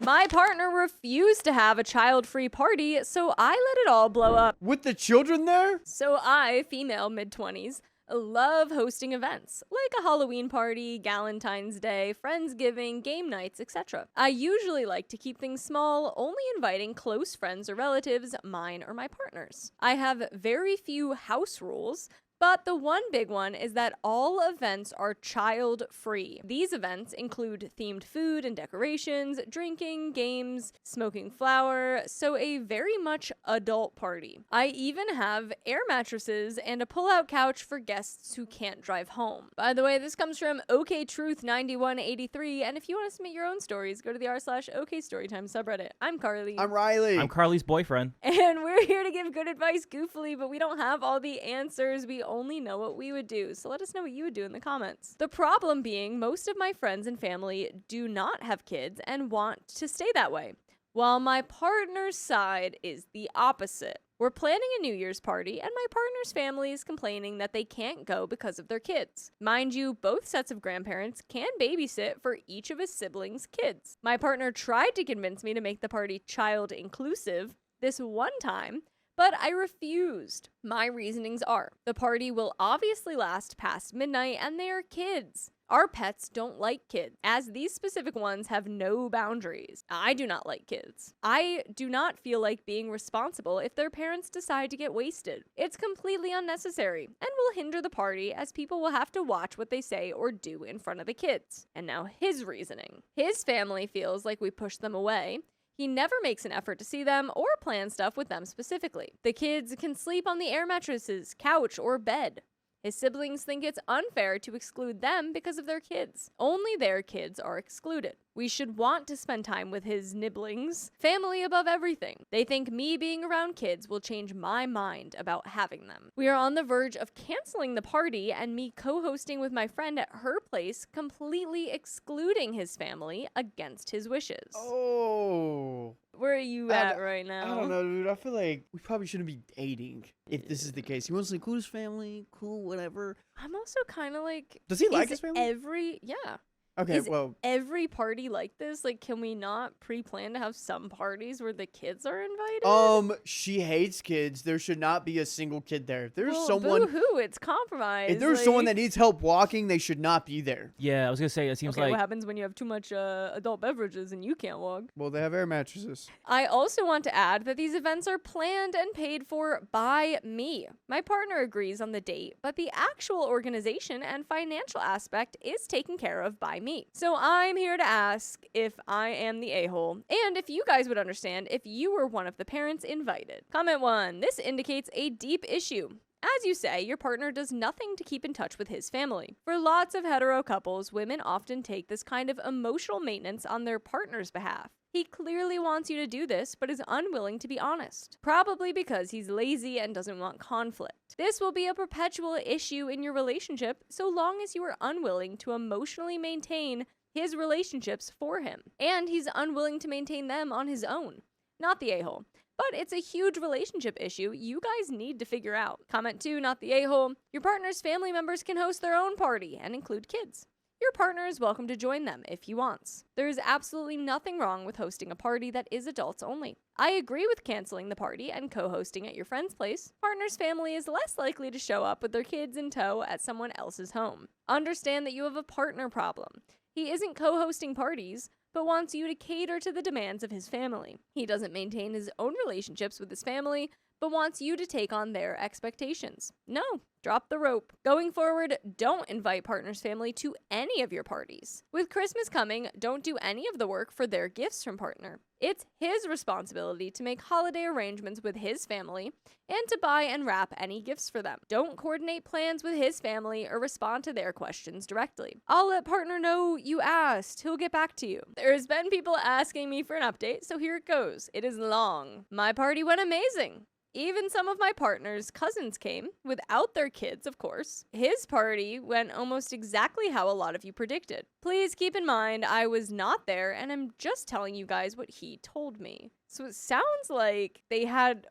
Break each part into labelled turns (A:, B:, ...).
A: My partner refused to have a child-free party, so I let it all blow up.
B: With the children there?
A: So I, female mid-20s, love hosting events, like a Halloween party, Galentine's Day, Friendsgiving, game nights, etc. I usually like to keep things small, only inviting close friends or relatives, mine or my partner's. I have very few house rules, but the one big one is that all events are child-free. These events include themed food and decorations, drinking, games, smoking flower, so a very much adult party. I even have air mattresses and a pull-out couch for guests who can't drive home. By the way, this comes from OKTruth9183, and if you want to submit your own stories, go to the r/OKStorytime subreddit. I'm Carly.
B: I'm Riley.
C: I'm Carly's boyfriend.
A: And we're here to give good advice goofily, but we don't have all the answers. We only know what we would do. So let us know what you would do in the comments. The problem being, most of my friends and family do not have kids and want to stay that way, while my partner's side is the opposite. We're planning a New Year's party, and my partner's family is complaining that they can't go because of their kids. Mind you, both sets of grandparents can babysit for each of his siblings' kids. My partner tried to convince me to make the party child inclusive this one time, but I refused. My reasonings are, the party will obviously last past midnight and they are kids. Our pets don't like kids, as these specific ones have no boundaries. I do not like kids. I do not feel like being responsible if their parents decide to get wasted. It's completely unnecessary and will hinder the party, as people will have to watch what they say or do in front of the kids. And now his reasoning. His family feels like we push them away. He never makes an effort to see them or plan stuff with them specifically. The kids can sleep on the air mattresses, couch, or bed. His siblings think it's unfair to exclude them because of their kids. Only their kids are excluded. We should want to spend time with his nibblings. Family above everything. They think me being around kids will change my mind about having them. We are on the verge of canceling the party and me co-hosting with my friend at her place, completely excluding his family against his wishes.
B: Oh.
A: Where are you at right now?
B: I don't know, dude. I feel like we probably shouldn't be dating if this is the case. He wants to include his family. Cool, whatever.
A: I'm also kind of like...
B: Does he like his family?
A: Yeah.
B: Okay,
A: is
B: well...
A: every party like this? Like, can we not pre-plan to have some parties where the kids are invited?
B: She hates kids. There should not be a single kid there. If there's
A: well,
B: someone...
A: boo-hoo, it's compromised.
B: If there's someone that needs help walking, they should not be there.
C: Yeah, I was going to say, it seems
A: okay,
C: like...
A: what happens when you have too much adult beverages and you can't walk?
B: Well, they have air mattresses.
A: I also want to add that these events are planned and paid for by me. My partner agrees on the date, but the actual organization and financial aspect is taken care of by me. So I'm here to ask if I am the a-hole, and if you guys would understand if you were one of the parents invited. Comment 1. This indicates a deep issue. As you say, your partner does nothing to keep in touch with his family. For lots of hetero couples, women often take this kind of emotional maintenance on their partner's behalf. He clearly wants you to do this, but is unwilling to be honest. Probably because he's lazy and doesn't want conflict. This will be a perpetual issue in your relationship so long as you are unwilling to emotionally maintain his relationships for him. And he's unwilling to maintain them on his own. Not the a-hole. But it's a huge relationship issue you guys need to figure out. Comment 2, not the a-hole. Your partner's family members can host their own party and include kids. Your partner is welcome to join them if he wants. There is absolutely nothing wrong with hosting a party that is adults only. I agree with canceling the party and co-hosting at your friend's place. Partner's family is less likely to show up with their kids in tow at someone else's home. Understand that you have a partner problem. He isn't co-hosting parties, but wants you to cater to the demands of his family. He doesn't maintain his own relationships with his family, but wants you to take on their expectations. No, drop the rope. Going forward, don't invite partner's family to any of your parties. With Christmas coming, don't do any of the work for their gifts from partner. It's his responsibility to make holiday arrangements with his family and to buy and wrap any gifts for them. Don't coordinate plans with his family or respond to their questions directly. I'll let partner know you asked. He'll get back to you. There's been people asking me for an update, so here it goes. It is long. My party went amazing. Even some of my partner's cousins came, without their kids, of course. His party went almost exactly how a lot of you predicted. Please keep in mind, I was not there, and I'm just telling you guys what he told me. So it sounds like they had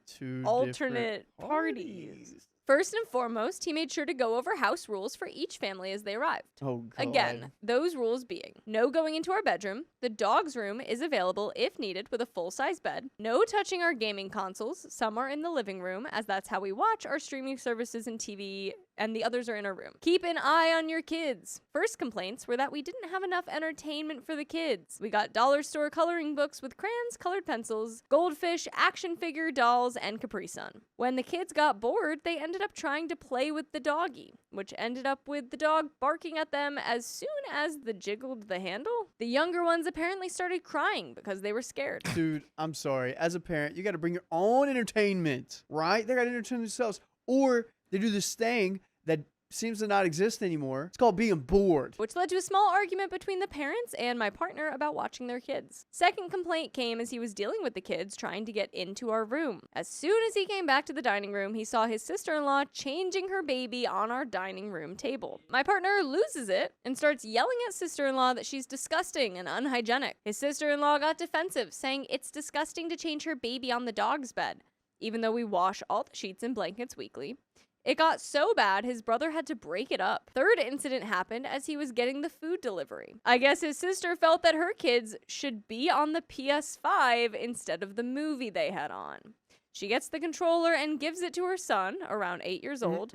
A: alternate parties. First and foremost, he made sure to go over house rules for each family as they arrived.
B: Oh, God.
A: Again, those rules being no going into our bedroom, the dog's room is available if needed with a full-size bed, no touching our gaming consoles, some are in the living room as that's how we watch our streaming services and TV, and the others are in our room. Keep an eye on your kids. First complaints were that we didn't have enough entertainment for the kids. We got dollar store coloring books with crayons, colored pencils, goldfish, action figure dolls, and Capri Sun. When the kids got bored, they ended up trying to play with the doggy, which ended up with the dog barking at them as soon as the jiggled the handle. The younger ones apparently started crying because they were scared.
B: Dude, I'm sorry. As a parent, you got to bring your own entertainment, right? They got to entertain themselves. Or they do this thing that seems to not exist anymore. It's called being bored.
A: Which led to a small argument between the parents and my partner about watching their kids. Second complaint came as he was dealing with the kids trying to get into our room. As soon as he came back to the dining room, he saw his sister-in-law changing her baby on our dining room table. My partner loses it and starts yelling at sister-in-law that she's disgusting and unhygienic. His sister-in-law got defensive, saying it's disgusting to change her baby on the dog's bed, even though we wash all the sheets and blankets weekly. It got so bad, his brother had to break it up. Third incident happened as he was getting the food delivery. I guess his sister felt that her kids should be on the PS5 instead of the movie they had on. She gets the controller and gives it to her son, around 8 years old.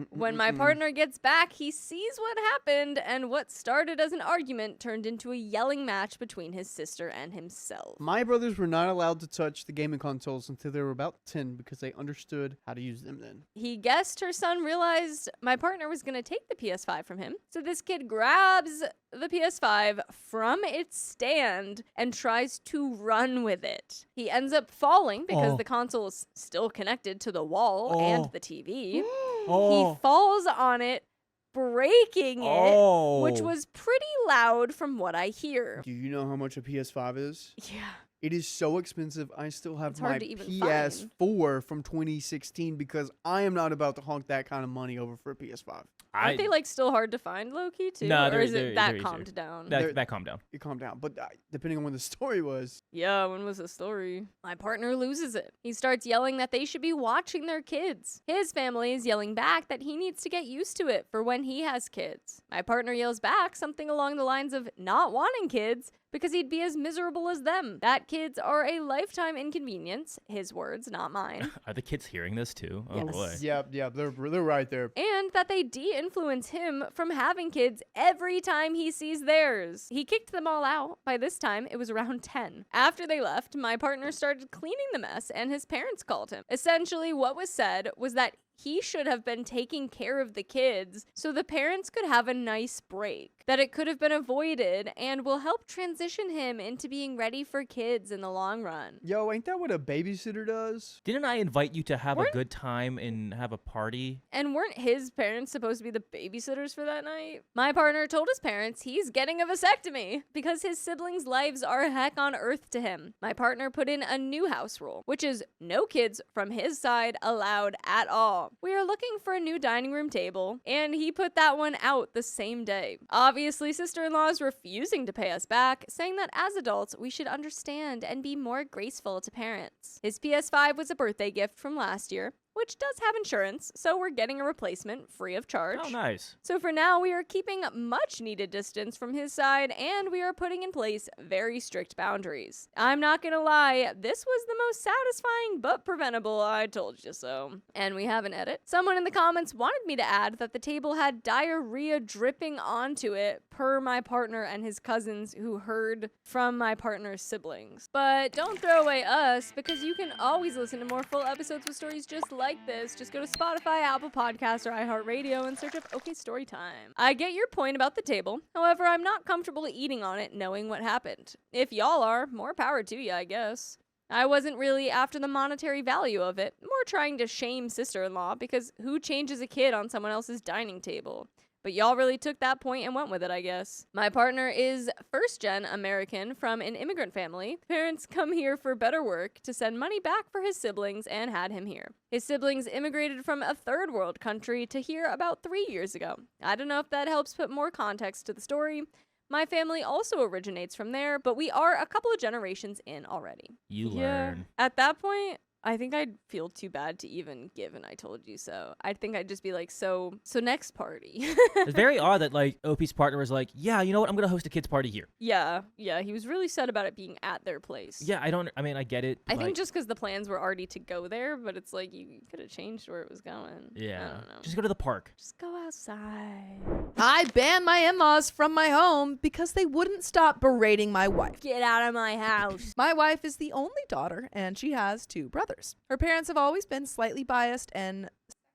A: When my partner gets back, he sees what happened, and what started as an argument turned into a yelling match between his sister and himself.
B: My brothers were not allowed to touch the gaming consoles until they were about 10 because they understood how to use them then.
A: He guessed her son realized my partner was going to take the PS5 from him, so this kid grabs the PS5 from its stand and tries to run with it. He ends up falling because the console is still connected to the wall and the TV. He falls on it, breaking it, which was pretty loud from what I hear.
B: Do you know how much a PS5 is?
A: Yeah.
B: It is so expensive. I still have
A: It's
B: my
A: hard to even
B: PS4 from 2016 because I am not about to honk that kind of money over for a PS5.
A: Aren't they like still hard to find, low-key, too?
C: No,
A: or is it that
C: they're
A: calmed
C: easier.
A: down?
C: That calmed down.
B: It calmed down. But depending on when the story was.
A: Yeah, when was the story? My partner loses it. He starts yelling that they should be watching their kids. His family is yelling back that he needs to get used to it for when he has kids. My partner yells back something along the lines of not wanting kids because he'd be as miserable as them. That kids are a lifetime inconvenience. His words, not mine.
C: Are the kids hearing this too? Oh
A: Yes.
C: boy.
B: Yeah, they're right there.
A: And that they de-influence him from having kids every time he sees theirs. He kicked them all out. By this time, it was around 10. After they left, my partner started cleaning the mess and his parents called him. Essentially, what was said was that he should have been taking care of the kids so the parents could have a nice break, that it could have been avoided and will help transition him into being ready for kids in the long run.
B: Yo, ain't that what a babysitter does?
C: Didn't I invite you to have a good time and have a party?
A: And weren't his parents supposed to be the babysitters for that night? My partner told his parents he's getting a vasectomy because his siblings' lives are heck on earth to him. My partner put in a new house rule, which is no kids from his side allowed at all. We are looking for a new dining room table, and he put that one out the same day. Obviously, sister-in-law is refusing to pay us back, saying that as adults, we should understand and be more graceful to parents. His PS5 was a birthday gift from last year, which does have insurance, so we're getting a replacement free of charge.
C: Oh, nice.
A: So for now, we are keeping much needed distance from his side, and we are putting in place very strict boundaries. I'm not gonna lie, this was the most satisfying but preventable, I told you so. And we have an edit. Someone in the comments wanted me to add that the table had diarrhea dripping onto it, per my partner and his cousins who heard from my partner's siblings. But don't throw away us, because you can always listen to more full episodes with stories just like this. Just go to Spotify, Apple Podcasts, or iHeartRadio and search up OK Storytime. I get your point about the table. However, I'm not comfortable eating on it knowing what happened. If y'all are, more power to you, I guess. I wasn't really after the monetary value of it, more trying to shame sister-in-law because who changes a kid on someone else's dining table? But y'all really took that point and went with it, I guess. My partner is first-gen American from an immigrant family. Parents come here for better work to send money back for his siblings and had him here. His siblings immigrated from a third world country to here about 3 years ago. I don't know if that helps put more context to the story. My family also originates from there, but we are a couple of generations in already.
C: You learn.
A: At that point, I think I'd feel too bad to even give an I told you so. I think I'd just be like, so next party.
C: It's very odd that like OP's partner was like, yeah, you know what? I'm gonna host a kids party here.
A: Yeah, he was really sad about it being at their place.
C: Yeah, I mean, I get it.
A: I think just because the plans were already to go there, but it's like you could have changed where it was going.
C: yeah,
A: I don't know.
C: just go to the park.
A: Just go outside.
D: I banned my in-laws from my home because they wouldn't stop berating my wife.
A: Get out of my house.
D: My wife is the only daughter, and she has 2 brothers. Her parents have always been slightly biased and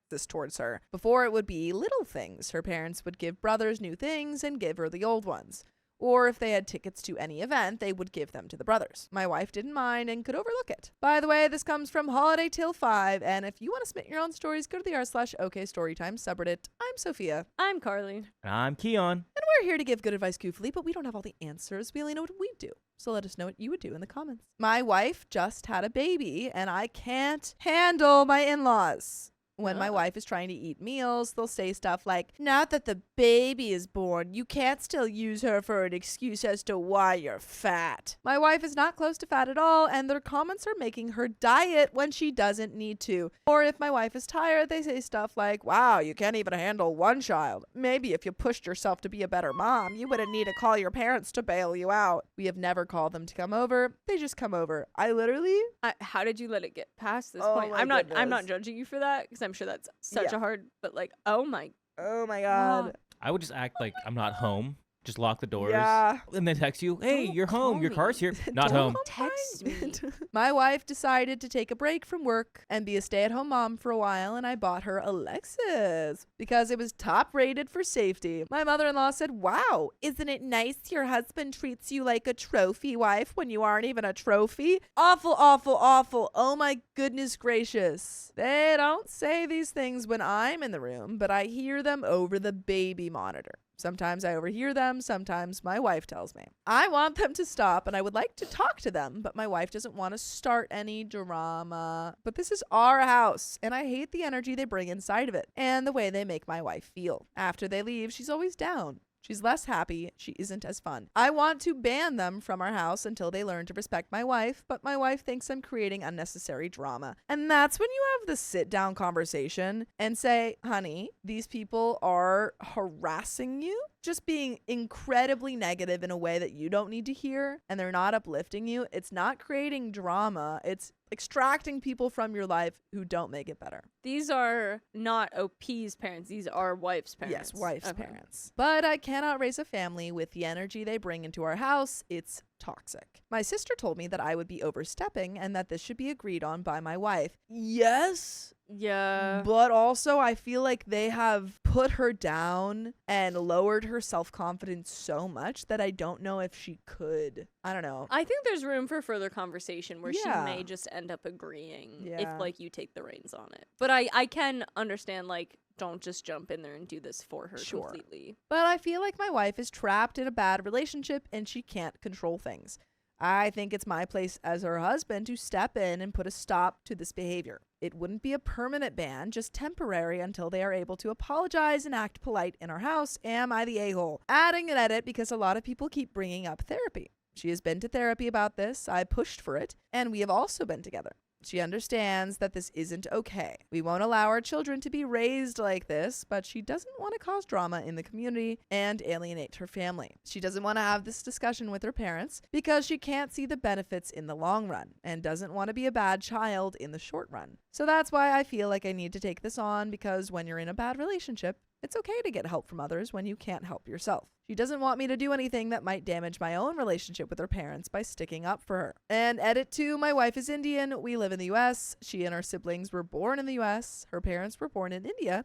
D: sexist towards her. Before, it would be little things. Her parents would give brothers new things and give her the old ones. Or if they had tickets to any event, they would give them to the brothers. My wife didn't mind and could overlook it. By the way, this comes from Holiday Till 5, and if you want to submit your own stories, go to the r/OKStorytime subreddit. I'm Sophia.
A: I'm Carly.
C: And I'm Keon.
D: And we're here to give good advice goofily, but we don't have all the answers. We only know what we do. So let us know what you would do in the comments. My wife just had a baby, and I can't handle my in-laws. When my wife is trying to eat meals, they'll say stuff like, now that the baby is born, you can't still use her for an excuse as to why you're fat. My wife is not close to fat at all, and their comments are making her diet when she doesn't need to. Or if my wife is tired, they say stuff like, wow, you can't even handle 1 child. Maybe if you pushed yourself to be a better mom, you wouldn't need to call your parents to bail you out. We have never called them to come over. They just come over.
A: How did you let it get past this
D: Oh
A: point?
D: my
A: I'm not
D: goodness.
A: judging you for that because I'm sure that's such
D: Yeah.
A: a hard, but like, oh my
D: God.
C: I would just act like I'm not home. Just lock the doors.
D: Yeah.
C: And then text you, hey,
A: Don't
C: you're home.
A: call
C: Your
A: me.
C: car's here. Not home.
A: text me.
D: My wife decided to take a break from work and be a stay-at-home mom for a while, and I bought her a Lexus because it was top rated for safety. My mother-in-law said, wow, isn't it nice your husband treats you like a trophy wife when you aren't even a trophy? Awful, awful, awful. Oh my goodness gracious. They don't say these things when I'm in the room, but I hear them over the baby monitor. Sometimes I overhear them, sometimes my wife tells me. I want them to stop and I would like to talk to them, but my wife doesn't want to start any drama. But this is our house, and I hate the energy they bring inside of it and the way they make my wife feel. After they leave, she's always down. She's less happy. She isn't as fun. I want to ban them from our house until they learn to respect my wife, but my wife thinks I'm creating unnecessary drama. And that's when you have the sit-down conversation and say, honey, these people are harassing you, just being incredibly negative in a way that you don't need to hear, and they're not uplifting you. It's not creating drama. It's extracting people from your life who don't make it better.
A: These are not OP's parents. These are wife's parents.
D: Yes, wife's
A: Okay.
D: parents. But I cannot raise a family with the energy they bring into our house. It's toxic. My sister told me that I would be overstepping and that this should be agreed on by my wife. Yes,
A: Yeah.
D: but also I feel like they have put her down and lowered her self-confidence so much that I don't know if she could. I don't know.
A: I think there's room for further conversation where
D: Yeah.
A: she may just end up agreeing
D: Yeah.
A: if like you take the reins on it. But I can understand like don't just jump in there and do this for her
D: Sure.
A: completely.
D: But I feel like my wife is trapped in a bad relationship and she can't control things. I think it's my place as her husband to step in and put a stop to this behavior. It wouldn't be a permanent ban, just temporary until they are able to apologize and act polite in our house. Am I the a-hole? Adding an edit because a lot of people keep bringing up therapy. She has been to therapy about this. I pushed for it, and we have also been together. She understands that this isn't okay. We won't allow our children to be raised like this, but she doesn't want to cause drama in the community and alienate her family. She doesn't want to have this discussion with her parents because she can't see the benefits in the long run and doesn't want to be a bad child in the short run. So that's why I feel like I need to take this on, because when you're in a bad relationship, it's okay to get help from others when you can't help yourself. She doesn't want me to do anything that might damage my own relationship with her parents by sticking up for her. And edit 2, my wife is Indian. We live in the US. She and her siblings were born in the US. Her parents were born in India,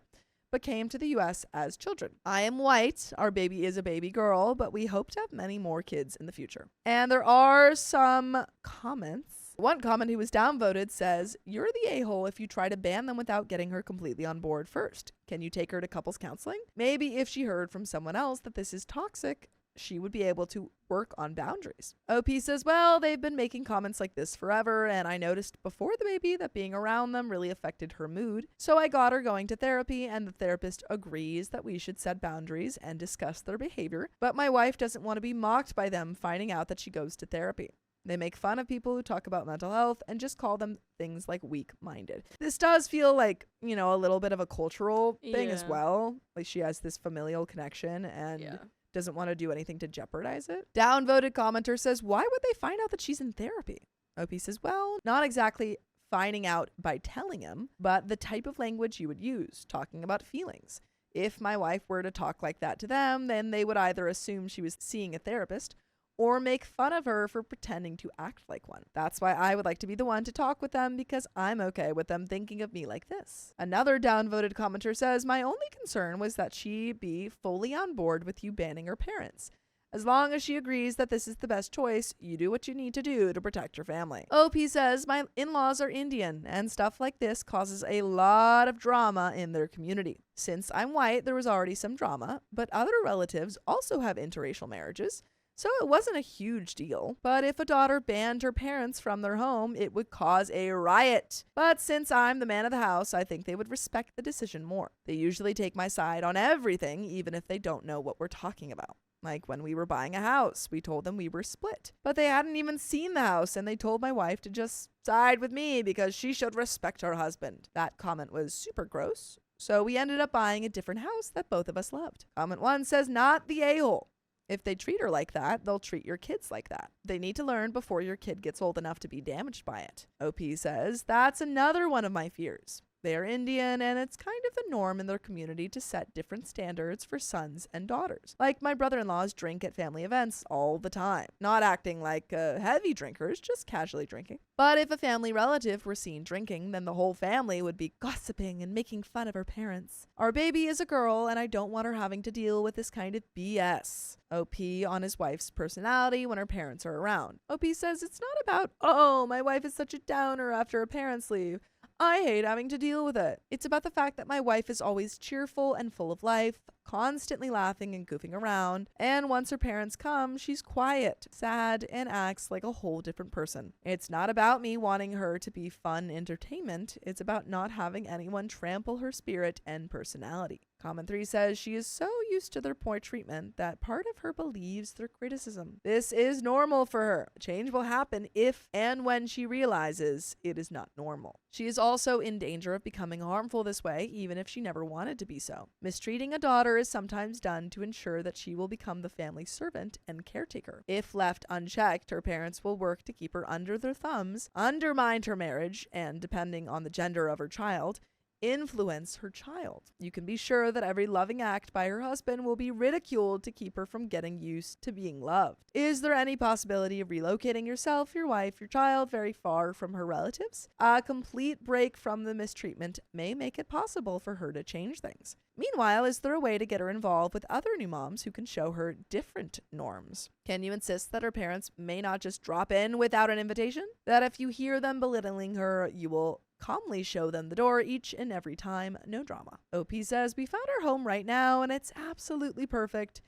D: but came to the US as children. I am white. Our baby is a baby girl, but we hope to have many more kids in the future. And there are some comments. One comment who was downvoted says, you're the a-hole if you try to ban them without getting her completely on board first. Can you take her to couples counseling? Maybe if she heard from someone else that this is toxic, she would be able to work on boundaries. OP says, well, they've been making comments like this forever, and I noticed before the baby that being around them really affected her mood. So I got her going to therapy, and the therapist agrees that we should set boundaries and discuss their behavior, but my wife doesn't want to be mocked by them finding out that she goes to therapy. They make fun of people who talk about mental health and just call them things like weak-minded. This does feel like, you know, a little bit of a cultural thing as
A: Yeah.
D: well. Like she has this familial connection and
A: Yeah.
D: doesn't want to do anything to jeopardize it. Downvoted commenter says, why would they find out that she's in therapy? OP says, well, not exactly finding out by telling him, but the type of language you would use, talking about feelings. If my wife were to talk like that to them, then they would either assume she was seeing a therapist or make fun of her for pretending to act like one. That's why I would like to be the one to talk with them, because I'm okay with them thinking of me like this. Another downvoted commenter says, my only concern was that she be fully on board with you banning her parents. As long as she agrees that this is the best choice, you do what you need to do to protect your family. OP says, my in-laws are Indian, and stuff like this causes a lot of drama in their community. Since I'm white, there was already some drama, but other relatives also have interracial marriages, so it wasn't a huge deal. But if a daughter banned her parents from their home, it would cause a riot. But since I'm the man of the house, I think they would respect the decision more. They usually take my side on everything, even if they don't know what we're talking about. Like when we were buying a house, we told them we were split. But they hadn't even seen the house, and they told my wife to just side with me because she should respect her husband. That comment was super gross. So we ended up buying a different house that both of us loved. Comment 1 says, not the a-hole. If they treat her like that, they'll treat your kids like that. They need to learn before your kid gets old enough to be damaged by it. OP says, that's another one of my fears. They are Indian, and it's kind of the norm in their community to set different standards for sons and daughters. Like my brother-in-laws drink at family events all the time. Not acting like heavy drinkers, just casually drinking. But if a family relative were seen drinking, then the whole family would be gossiping and making fun of her parents. Our baby is a girl, and I don't want her having to deal with this kind of BS. OP on his wife's personality when her parents are around. OP says it's not about, oh, my wife is such a downer after her parents leave. I hate having to deal with it. It's about the fact that my wife is always cheerful and full of life, constantly laughing and goofing around, and once her parents come, she's quiet, sad, and acts like a whole different person. It's not about me wanting her to be fun entertainment, it's about not having anyone trample her spirit and personality. Comment 3 says she is so used to their poor treatment that part of her believes their criticism. This is normal for her. Change will happen if and when she realizes it is not normal. She is also in danger of becoming harmful this way, even if she never wanted to be so. Mistreating a daughter is sometimes done to ensure that she will become the family servant and caretaker. If left unchecked, her parents will work to keep her under their thumbs, undermine her marriage, and, depending on the gender of her child, influence her child. You can be sure that every loving act by her husband will be ridiculed to keep her from getting used to being loved. Is there any possibility of relocating yourself, your wife, your child very far from her relatives? A complete break from the mistreatment may make it possible for her to change things. Meanwhile, is there a way to get her involved with other new moms who can show her different norms? Can you insist that her parents may not just drop in without an invitation? That if you hear them belittling her, you will calmly show them the door each and every time, no drama. OP says, we found our home right now and it's absolutely perfect.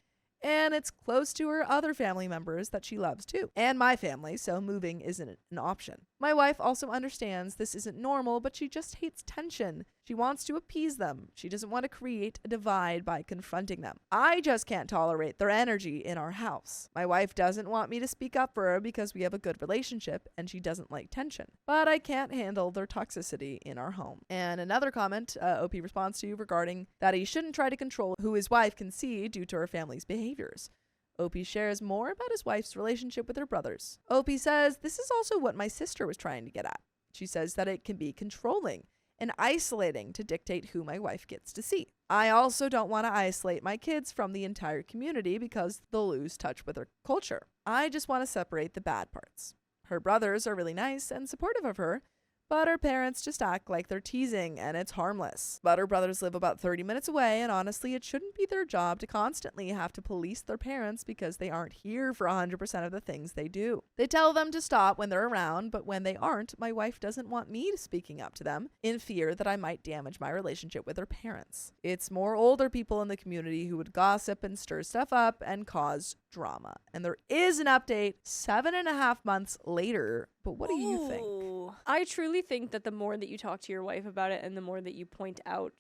D: And it's close to her other family members that she loves too. And my family, so moving isn't an option. My wife also understands this isn't normal, but she just hates tension. She wants to appease them. She doesn't want to create a divide by confronting them. I just can't tolerate their energy in our house. My wife doesn't want me to speak up for her because we have a good relationship and she doesn't like tension. But I can't handle their toxicity in our home. And another comment OP responds to regarding that he shouldn't try to control who his wife can see due to her family's behaviors. OP shares more about his wife's relationship with her brothers. OP says, this is also what my sister was trying to get at. She says that it can be controlling and isolating to dictate who my wife gets to see. I also don't want to isolate my kids from the entire community because they'll lose touch with their culture. I just want to separate the bad parts. Her brothers are really nice and supportive of her, but her parents just act like they're teasing and it's harmless. But her brothers live about 30 minutes away, and honestly, it shouldn't be their job to constantly have to police their parents because they aren't here for 100% of the things they do. They tell them to stop when they're around, but when they aren't, my wife doesn't want me speaking up to them in fear that I might damage my relationship with her parents. It's more older people in the community who would gossip and stir stuff up and cause drama. And there is an update 7.5 months later, but what do you think?
A: I truly think that the more that you talk to your wife about it and the more that you point out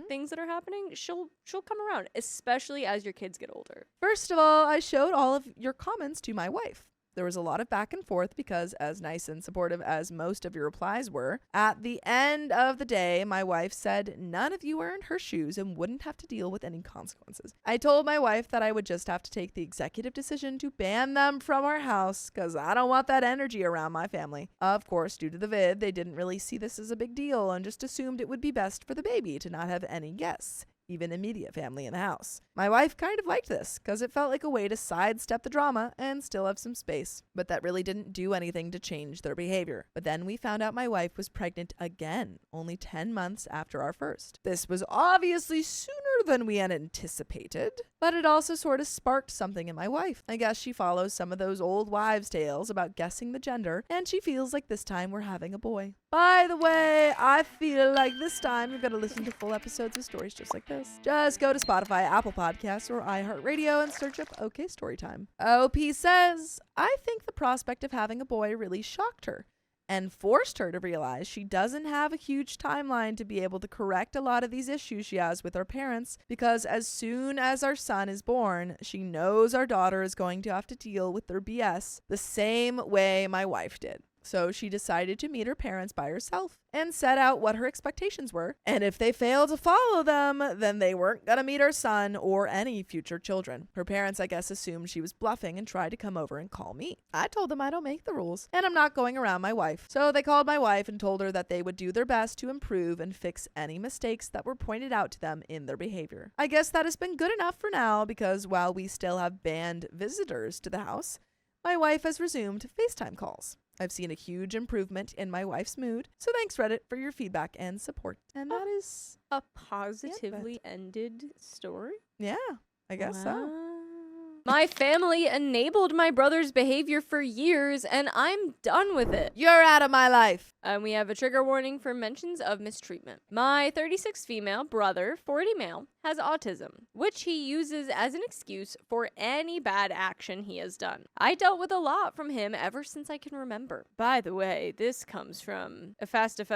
A: things that are happening, she'll come around, especially as your kids get older.
D: First of all, I showed all of your comments to my wife. There was a lot of back and forth because, as nice and supportive as most of your replies were, at the end of the day, my wife said none of you were in her shoes and wouldn't have to deal with any consequences. I told my wife that I would just have to take the executive decision to ban them from our house because I don't want that energy around my family. Of course, due to the vid, they didn't really see this as a big deal and just assumed it would be best for the baby to not have any guests, even immediate family in the house. My wife kind of liked this because it felt like a way to sidestep the drama and still have some space, but that really didn't do anything to change their behavior. But then we found out my wife was pregnant again, only 10 months after our first. This was obviously sooner than we had anticipated, but it also sort of sparked something in my wife. I guess she follows some of those old wives' tales about guessing the gender, and she feels like this time we're having a boy. By the way, I feel like this time you're going to listen to full episodes of stories just like this. Just go to Spotify, Apple Podcasts, or iHeartRadio and search up OK Storytime. OP says, I think the prospect of having a boy really shocked her and forced her to realize she doesn't have a huge timeline to be able to correct a lot of these issues she has with her parents, because as soon as our son is born, she knows our daughter is going to have to deal with their BS the same way my wife did. So she decided to meet her parents by herself and set out what her expectations were. And if they failed to follow them, then they weren't going to meet her son or any future children. Her parents, I guess, assumed she was bluffing and tried to come over and call me. I told them I don't make the rules and I'm not going around my wife. So they called my wife and told her that they would do their best to improve and fix any mistakes that were pointed out to them in their behavior. I guess that has been good enough for now, because while we still have banned visitors to the house, my wife has resumed FaceTime calls. I've seen a huge improvement in my wife's mood, so thanks Reddit for your feedback and support. And that is
A: a positively ended story.
D: Yeah, I guess so.
A: My family enabled my brother's behavior for years, and I'm done with it.
D: You're out of my life.
A: And we have a trigger warning for mentions of mistreatment. My 36 female brother, 40 male, has autism, which he uses as an excuse for any bad action he has done. I dealt with a lot from him ever since I can remember. By the way, this comes from a fast. And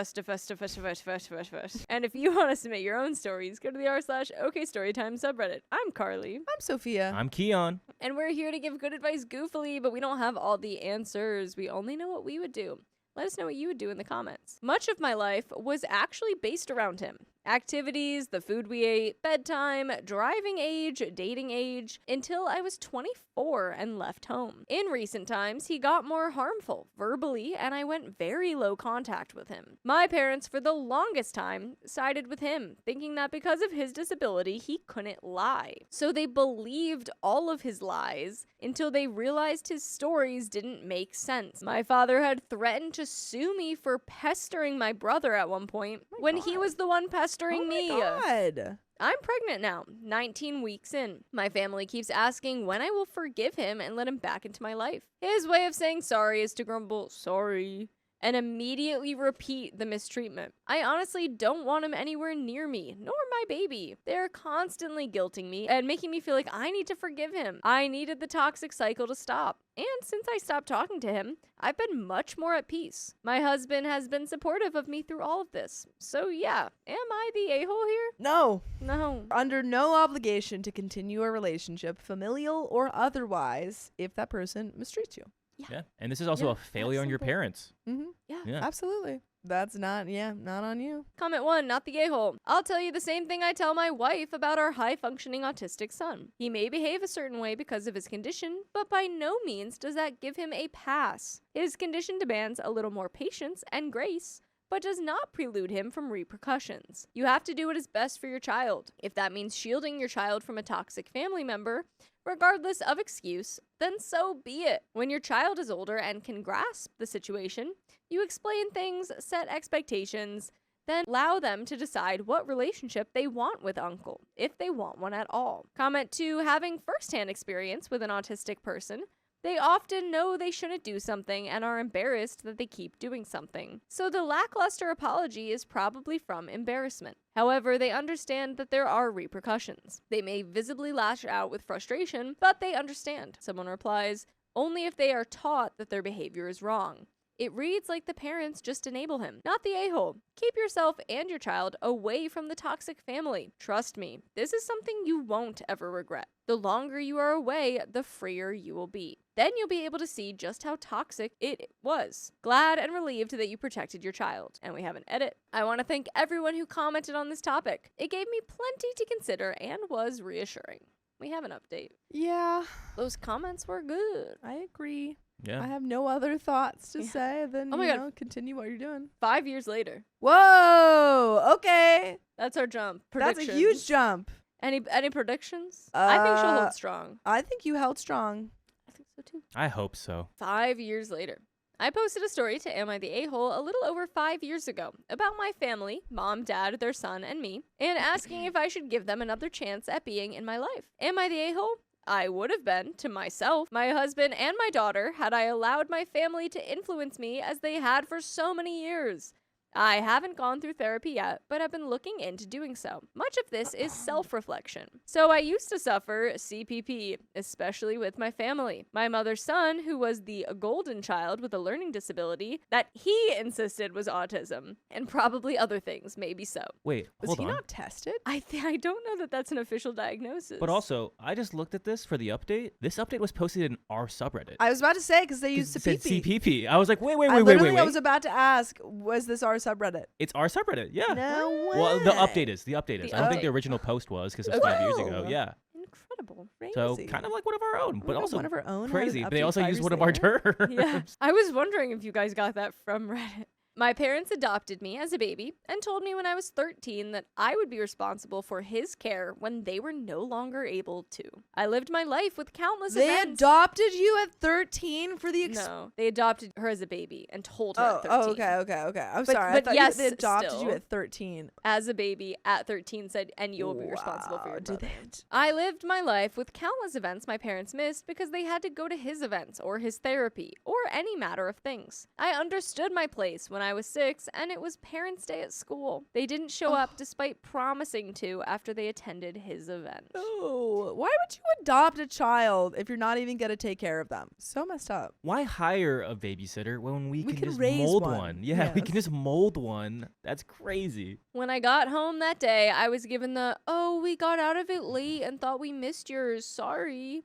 A: if you want to submit your own stories, go to the r/OKStorytime subreddit. I'm Carly.
D: I'm Sophia.
C: I'm Keon.
A: And we're here to give good advice goofily, but we don't have all the answers. We only know what we would do. Let us know what you would do in the comments. Much of my life was actually based around him. Activities, the food we ate, bedtime, driving age, dating age, until I was 24 and left home. In recent times, he got more harmful verbally, and I went very low contact with him. My parents, for the longest time, sided with him, thinking that because of his disability, he couldn't lie. So they believed all of his lies until they realized his stories didn't make sense. My father had threatened to sue me for pestering my brother at one point when he was the one pestering me.
D: God.
A: I'm pregnant now, 19 weeks in. My family keeps asking when I will forgive him and let him back into my life. His way of saying sorry is to grumble, sorry, and immediately repeat the mistreatment. I honestly don't want him anywhere near me, nor my baby. They're constantly guilting me and making me feel like I need to forgive him. I needed the toxic cycle to stop. And since I stopped talking to him, I've been much more at peace. My husband has been supportive of me through all of this. So yeah, am I the a-hole here?
D: No.
A: No.
D: Under no obligation to continue a relationship, familial or otherwise, if that person mistreats you.
C: Yeah. And this is also a failure on your
A: simple.
C: parents.
D: Mm-hmm.
C: Yeah.
D: Absolutely. That's not on you.
A: Comment 1, not the a-hole. I'll tell you the same thing I tell my wife about our high-functioning autistic son. He may behave a certain way because of his condition, but by no means does that give him a pass. His condition demands a little more patience and grace, but does not prelude him from repercussions. You have to do what is best for your child. If that means shielding your child from a toxic family member, regardless of excuse, then so be it. When your child is older and can grasp the situation, you explain things, set expectations, then allow them to decide what relationship they want with Uncle, if they want one at all. Comment 2, having firsthand experience with an autistic person, they often know they shouldn't do something and are embarrassed that they keep doing something. So the lackluster apology is probably from embarrassment. However, they understand that there are repercussions. They may visibly lash out with frustration, but they understand. Someone replies, only if they are taught that their behavior is wrong. It reads like the parents just enable him, not the a-hole. Keep yourself and your child away from the toxic family. Trust me, this is something you won't ever regret. The longer you are away, the freer you will be. Then you'll be able to see just how toxic it was. Glad and relieved that you protected your child. And we have an edit. I want to thank everyone who commented on this topic. It gave me plenty to consider and was reassuring. We have an update.
D: Yeah,
A: Those comments were good.
D: I agree.
C: Yeah.
D: I have no other thoughts to
A: Yeah.
D: say than,
A: Oh my God.
D: continue what you're doing.
A: 5 years later.
D: Whoa, okay.
A: That's our jump.
D: That's a huge
A: Predictions.
D: jump.
A: Any predictions? I think she'll hold strong.
D: I think you held strong.
A: I think so too.
C: I hope so.
A: 5 years later. I posted a story to Am I the A-hole a little over 5 years ago about my family, mom, dad, their son, and me, and asking if I should give them another chance at being in my life. Am I the a-hole? I would have been to myself, my husband, and my daughter had I allowed my family to influence me as they had for so many years. I haven't gone through therapy yet, but I've been looking into doing so. Much of this is self-reflection. So I used to suffer CPP, especially with my family. My mother's son, who was the golden child with a learning disability that he insisted was autism, and probably other things, maybe so.
C: Wait,
D: Was
C: hold
D: he
C: on.
D: not tested?
A: I don't know that that's an official diagnosis.
C: But also, I just looked at this for the update. This update was posted in our subreddit.
D: I was about to say, because they used
C: It said
D: CPP.
C: CPP. I was like, wait.
D: I was about to ask, was this our subreddit?
C: It's our subreddit. Yeah.
D: No way.
C: Well, the update is. The update is.
A: The
C: I don't think the
A: update.
C: original post was because it was 5 years ago.
D: Wow.
C: Yeah.
A: Incredible.
C: So
D: Crazy.
C: kind of like one of our own, but
D: One of-
C: also
D: one of our own had
C: crazy.
D: an
C: But they
D: update
C: also
D: 5
C: used
D: years
C: one of our
D: later.
C: terms.
A: Yeah. I was wondering if you guys got that from Reddit. My parents adopted me as a baby and told me when I was 13 that I would be responsible for his care when they were no longer able to. I lived my life with countless
D: They
A: events.
D: adopted you at 13 for the
A: No, they adopted her as a baby and told her at 13.
D: Oh, okay. I'm
A: But-
D: sorry. I
A: but
D: thought
A: yes,
D: they adopted
A: still.
D: you at 13.
A: As a baby at 13 said, and you will be responsible for
D: Wow,
A: your
D: do
A: brother.
D: they-
A: I lived my life with countless events my parents missed because they had to go to his events or his therapy or any matter of things. I understood my place when I was 6 and it was Parents' Day at school. They didn't show up despite promising to after they attended his event.
D: Oh, why would you adopt a child if you're not even going to take care of them? So messed up.
C: Why hire a babysitter when we can just
D: raise
C: mold
D: one.
C: one? Yeah, we can
D: Yes.
C: just mold one. That's crazy.
A: When I got home that day, I was given the, "Oh, we got out of it late and thought we missed yours. Sorry."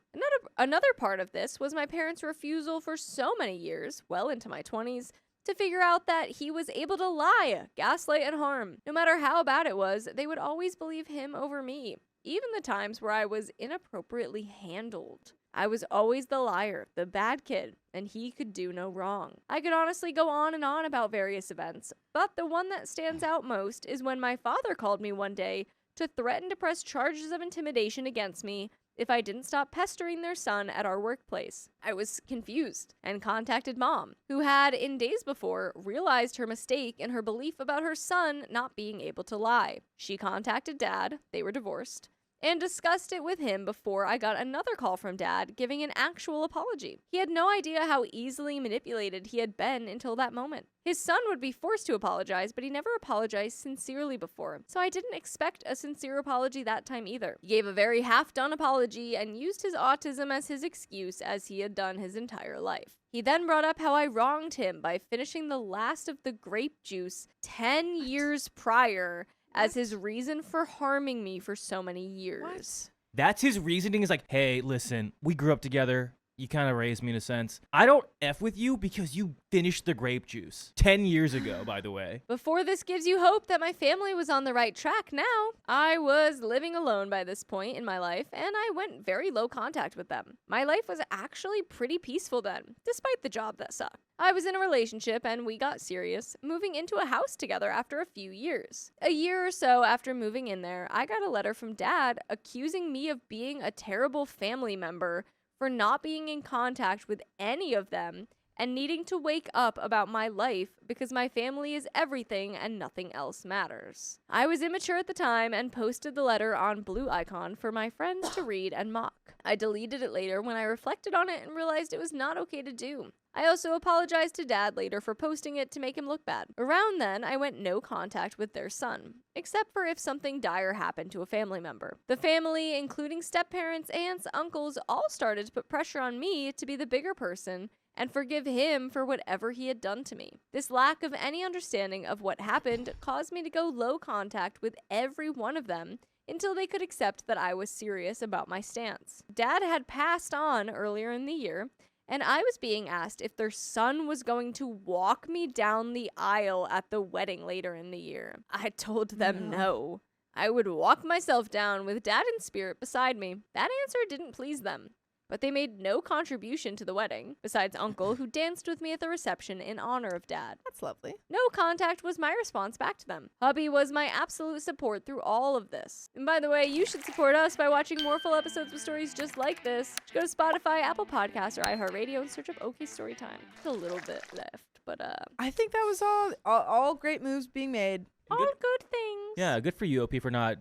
A: Another part of this was my parents' refusal for so many years, well into my 20s, to figure out that he was able to lie, gaslight, and harm. No matter how bad it was, they would always believe him over me, even the times where I was inappropriately handled. I was always the liar, the bad kid, and he could do no wrong. I could honestly go on and on about various events, but the one that stands out most is when my father called me one day to threaten to press charges of intimidation against me if I didn't stop pestering their son at our workplace. I was confused and contacted mom, who had, in days before, realized her mistake in her belief about her son not being able to lie. She contacted dad, they were divorced, and discussed it with him before I got another call from dad giving an actual apology. He had no idea how easily manipulated he had been until that moment. His son would be forced to apologize, but he never apologized sincerely before, so I didn't expect a sincere apology that time either. He gave a very half-done apology and used his autism as his excuse, as he had done his entire life. He then brought up how I wronged him by finishing the last of the grape juice 10 years prior as his reason for harming me for so many years.
D: What?
C: That's his reasoning. Is like, hey, listen, we grew up together. You kind of raised me in a sense. I don't F with you because you finished the grape juice 10 years ago, by the way.
A: Before this gives you hope that my family was on the right track now, I was living alone by this point in my life, and I went very low contact with them. My life was actually pretty peaceful then, despite the job that sucked. I was in a relationship and we got serious, moving into a house together after a few years. A year or so after moving in there, I got a letter from dad accusing me of being a terrible family member for not being in contact with any of them and needing to wake up about my life because my family is everything and nothing else matters. I was immature at the time and posted the letter on Blue Icon for my friends to read and mock. I deleted it later when I reflected on it and realized it was not okay to do. I also apologized to dad later for posting it to make him look bad. Around then, I went no contact with their son, except for if something dire happened to a family member. The family, including step-parents, aunts, uncles, all started to put pressure on me to be the bigger person and forgive him for whatever he had done to me. This lack of any understanding of what happened caused me to go low contact with every one of them until they could accept that I was serious about my stance. Dad had passed on earlier in the year, and I was being asked if their son was going to walk me down the aisle at the wedding later in the year. I told them no. I would walk myself down with Dad in spirit beside me. That answer didn't please them. But they made no contribution to the wedding, besides Uncle, who danced with me at the reception in honor of Dad.
D: That's lovely.
A: No contact was my response back to them. Hubby was my absolute support through all of this. And by the way, you should support us by watching more full episodes with stories just like this. Just go to Spotify, Apple Podcasts, or iHeartRadio and search up OK Storytime. There's a little bit left, but
D: I think that was all great moves being made.
A: all good things.
C: Yeah, good for you, OP, for not,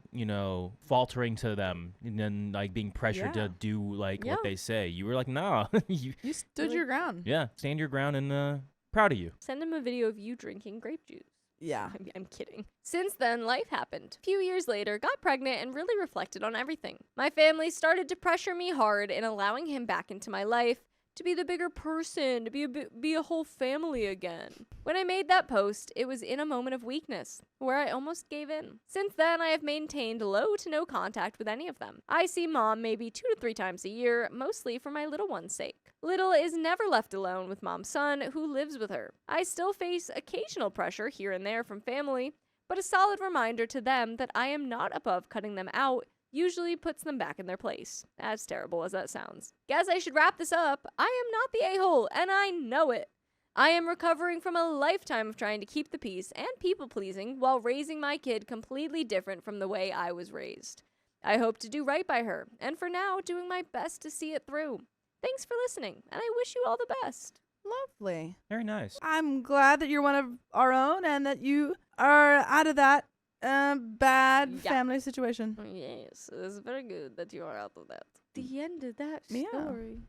C: faltering to them and then like being pressured
D: Yeah.
C: to do like
A: Yeah.
C: what they say. You were like, nah.
D: You stood your ground.
C: Yeah, stand your ground and proud of you.
A: Send him a video of you drinking grape juice.
D: Yeah.
A: I'm kidding. Since then, life happened. A few years later, got pregnant and really reflected on everything. My family started to pressure me hard in allowing him back into my life, to be the bigger person, to be a whole family again. When I made that post, it was in a moment of weakness, where I almost gave in. Since then, I have maintained low to no contact with any of them. I see Mom maybe 2 to 3 times a year, mostly for my little one's sake. Little is never left alone with Mom's son, who lives with her. I still face occasional pressure here and there from family, but a solid reminder to them that I am not above cutting them out usually puts them back in their place. As terrible as that sounds. Guess I should wrap this up. I am not the a-hole, and I know it. I am recovering from a lifetime of trying to keep the peace and people-pleasing while raising my kid completely different from the way I was raised. I hope to do right by her, and for now, doing my best to see it through. Thanks for listening, and I wish you all the best.
D: Lovely.
C: Very nice.
D: I'm glad that you're one of our own and that you are out of that bad
A: Yeah.
D: family situation.
A: Yes, it's very good that you are out of that. The end of that
D: Yeah.
A: story.